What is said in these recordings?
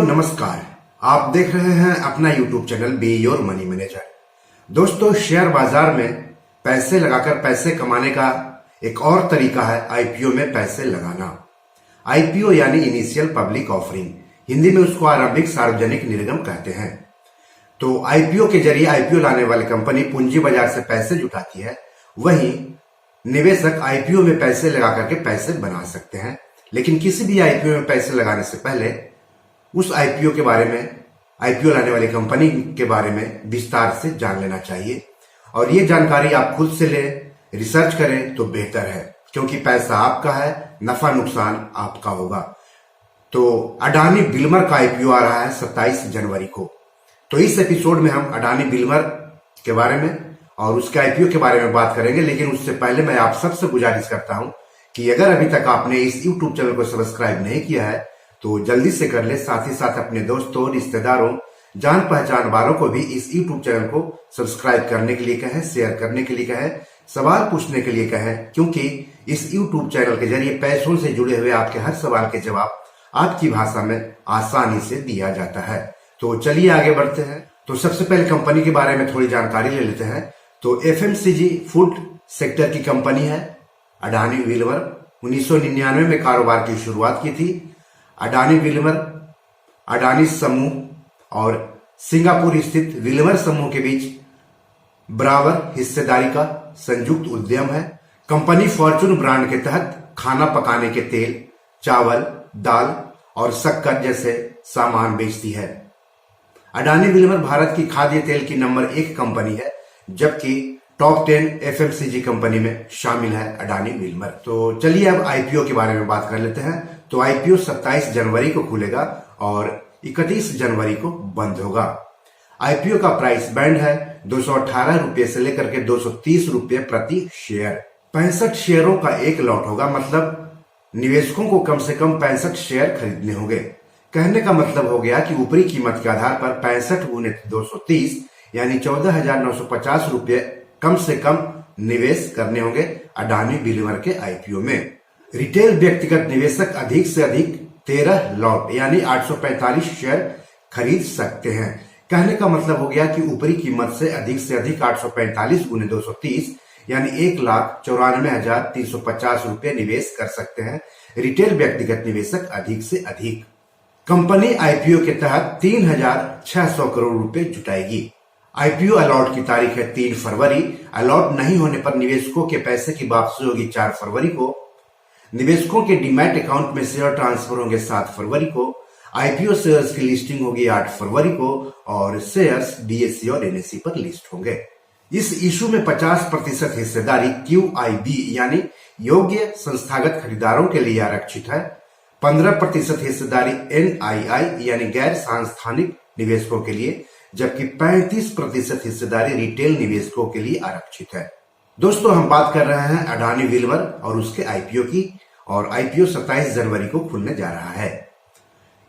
नमस्कार। आप देख रहे हैं अपना YouTube channel be your money manager. दोस्तों, शेयर बाजार में पैसे लगाकर पैसे कमाने का एक और तरीका है आईपीओ में पैसे लगाना। आईपीओ यानी इनिशियल पब्लिक ऑफरिंग, हिंदी में उसको आरंभिक सार्वजनिक निर्गम कहते हैं। तो आईपीओ के जरिए आईपीओ लाने वाली कंपनी पूंजी बाजार से पैसे जुटाती है, वहीं निवेशक आईपीओ में पैसे लगा करके पैसे बना सकते हैं। लेकिन किसी भी आईपीओ में पैसे लगाने से पहले उस आईपीओ के बारे में, आईपीओ लाने वाली कंपनी के बारे में विस्तार से जान लेना चाहिए। और ये जानकारी आप खुद से लें, रिसर्च करें तो बेहतर है, क्योंकि पैसा आपका है, नफा नुकसान आपका होगा। तो अडानी बिल्मर का आईपीओ आ रहा है 27 जनवरी को। तो इस एपिसोड में हम अडानी बिल्मर के बारे में और उसके आईपीओ के बारे में बात करेंगे। लेकिन उससे पहले मैं आप सबसे गुजारिश करता हूं कि अगर अभी तक आपने इस यूट्यूब चैनल को सब्सक्राइब नहीं किया है तो जल्दी से कर ले। साथ ही साथ अपने दोस्तों, रिश्तेदारों, जान पहचान वालों को भी इस यूट्यूब चैनल को सब्सक्राइब करने के लिए कहें, शेयर करने के लिए कहें, सवाल पूछने के लिए कहें, क्योंकि इस यूट्यूब चैनल के जरिए पैसों से जुड़े हुए आपके हर सवाल के जवाब आपकी भाषा में आसानी से दिया जाता है। तो चलिए आगे बढ़ते हैं। तो सबसे पहले कंपनी के बारे में थोड़ी जानकारी ले लेते हैं। तो एफएमसीजी फूड सेक्टर की कंपनी है अडानी बिल्मर। 1999 में कारोबार की शुरुआत की थी। अडानी बिल्मर अडानी समूह और सिंगापुर स्थित बिल्मर समूह के बीच बराबर हिस्सेदारी का संयुक्त उद्यम है। कंपनी फॉर्चून ब्रांड के तहत खाना पकाने के तेल, चावल, दाल और शक्कर जैसे सामान बेचती है। अडानी बिल्मर भारत की खाद्य तेल की नंबर 1 कंपनी है, जबकि टॉप 10 एफएमसीजी कंपनी में शामिल है अडानी बिल्मर। तो चलिए अब आईपीओ के बारे में बात कर लेते हैं। तो आईपीओ 27 जनवरी को खुलेगा और 31 जनवरी को बंद होगा। आईपीओ का प्राइस बैंड है 218 रुपये से लेकर के 230 रुपये प्रति शेयर। 65 शेयरों का एक लॉट होगा, मतलब निवेशकों को कम से कम 65 शेयर खरीदने होंगे। कहने का मतलब हो गया कि ऊपरी कीमत के आधार पर 65 गुने 230 यानी 14,950 रुपये कम से कम निवेश करने होंगे अडानी बिल्मर के आईपीओ में। रिटेल व्यक्तिगत निवेशक अधिक से अधिक 13 लॉट यानी 845 शेयर खरीद सकते हैं। कहने का मतलब हो गया कि ऊपरी कीमत से अधिक 845 गुने 230 यानी 1,94,350 रुपये निवेश कर सकते हैं रिटेल व्यक्तिगत निवेशक अधिक से अधिक। कंपनी आईपीओ के तहत 3,600 करोड़ रुपए जुटाएगी। आईपीओ अलॉट की तारीख है 3 फरवरी। अलॉट नहीं होने पर निवेशकों के पैसे की वापसी होगी 4 फरवरी को। निवेशकों के डीमैट अकाउंट में शेयर ट्रांसफर होंगे 7 फरवरी को। आईपीओ शेयर्स की लिस्टिंग होगी 8 फरवरी को और शेयर्स बीएसई और एनएसई पर लिस्ट होंगे। इस इशू में 50% हिस्सेदारी QIB यानी योग्य संस्थागत खरीदारों के लिए आरक्षित है। 15% हिस्सेदारी NII यानी गैर सांस्थानिक निवेशकों के लिए, जबकि 35% हिस्सेदारी रिटेल निवेशकों के लिए आरक्षित है। दोस्तों, हम बात कर रहे हैं अडानी बिल्मर और उसके आईपीओ की, और आईपीओ 27 जनवरी को खुलने जा रहा है।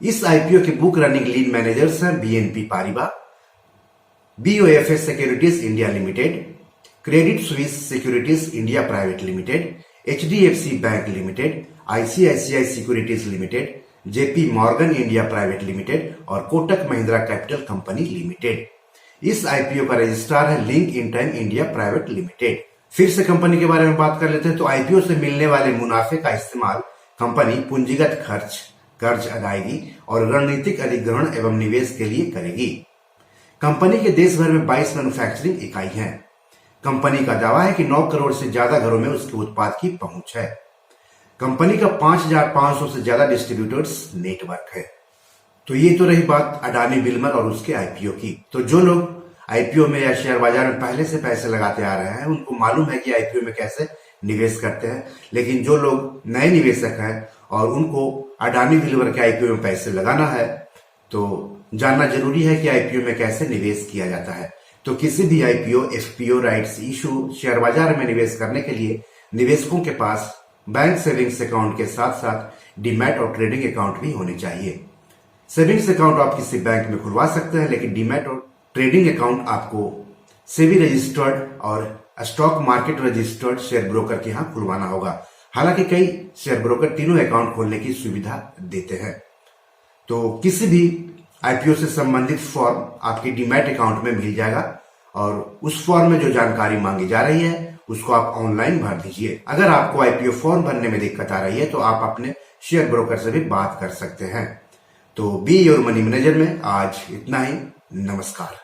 इस आईपीओ के बुक रनिंग लीड मैनेजर्स हैं BNP Paribas, BOFS securities India limited, credit Suisse securities India private limited, HDFC bank limited, ICICI securities limited, JP Morgan India private limited और Kotak Mahindra capital company limited. इस IPO का registrar है link in time India private limited. फिर से company के बारे में बात कर लेते हैं। तो आईपीओ से मिलने वाले मुनाफे का इस्तेमाल कंपनी पूंजीगत खर्च, कर्ज अदायगी और रणनीतिक अधिग्रहण एवं निवेश के लिए करेगी। कंपनी के देश भर में 22 मैन्युफैक्चरिंग इकाई हैं। कंपनी का दावा है कि 9 करोड़ से ज्यादा घरों में उसके उत्पाद की पहुंच है। कंपनी का 5,500 से ज्यादा डिस्ट्रीब्यूटर्स नेटवर्क है। तो ये तो रही बात अडानी बिल्मर और उसके आईपीओ की। तो जो लोग आईपीओ में या शेयर बाजार में पहले से पैसे लगाते आ रहे हैं, उनको मालूम है कि आईपीओ में कैसे निवेश करते हैं। लेकिन जो लोग नए निवेशक हैं और उनको अडानी बिल्मर के आईपीओ में पैसे लगाना है, तो जानना जरूरी है कि आईपीओ में कैसे निवेश किया जाता है। तो किसी भी IPO, FPO, rights issue, share बाजार में निवेश करने के लिए निवेशकों के पास बैंक सेविंग्स अकाउंट के साथ साथ डीमैट और ट्रेडिंग अकाउंट भी होने चाहिए। सेविंग्स अकाउंट आप किसी बैंक में खुलवा सकते हैं, लेकिन डीमैट और ट्रेडिंग अकाउंट आपको सेबी रजिस्टर्ड और stock market registered share broker के यहाँ खुलवाना होगा। हालांकि कई शेयर ब्रोकर तीनों अकाउंट खोलने की सुविधा देते हैं। तो किसी भी आईपीओ से संबंधित फॉर्म आपके डीमैट अकाउंट में मिल जाएगा और उस फॉर्म में जो जानकारी मांगी जा रही है उसको आप ऑनलाइन भर दीजिए। अगर आपको आईपीओ फॉर्म भरने में दिक्कत आ रही है तो आप अपने शेयर ब्रोकर से भी बात कर सकते हैं। तो बी योर मनी मैनेजर में आज इतना ही। नमस्कार।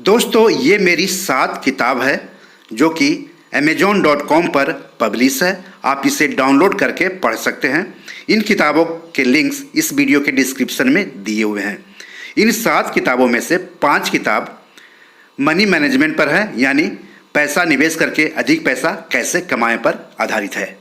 दोस्तों, ये मेरी 7 किताब है जो कि amazon.com पर पब्लिश है। आप इसे डाउनलोड करके पढ़ सकते हैं। इन किताबों के लिंक्स इस वीडियो के डिस्क्रिप्शन में दिए हुए हैं। इन 7 किताबों में से 5 किताब मनी मैनेजमेंट पर है, यानी पैसा निवेश करके अधिक पैसा कैसे कमाएं पर आधारित है।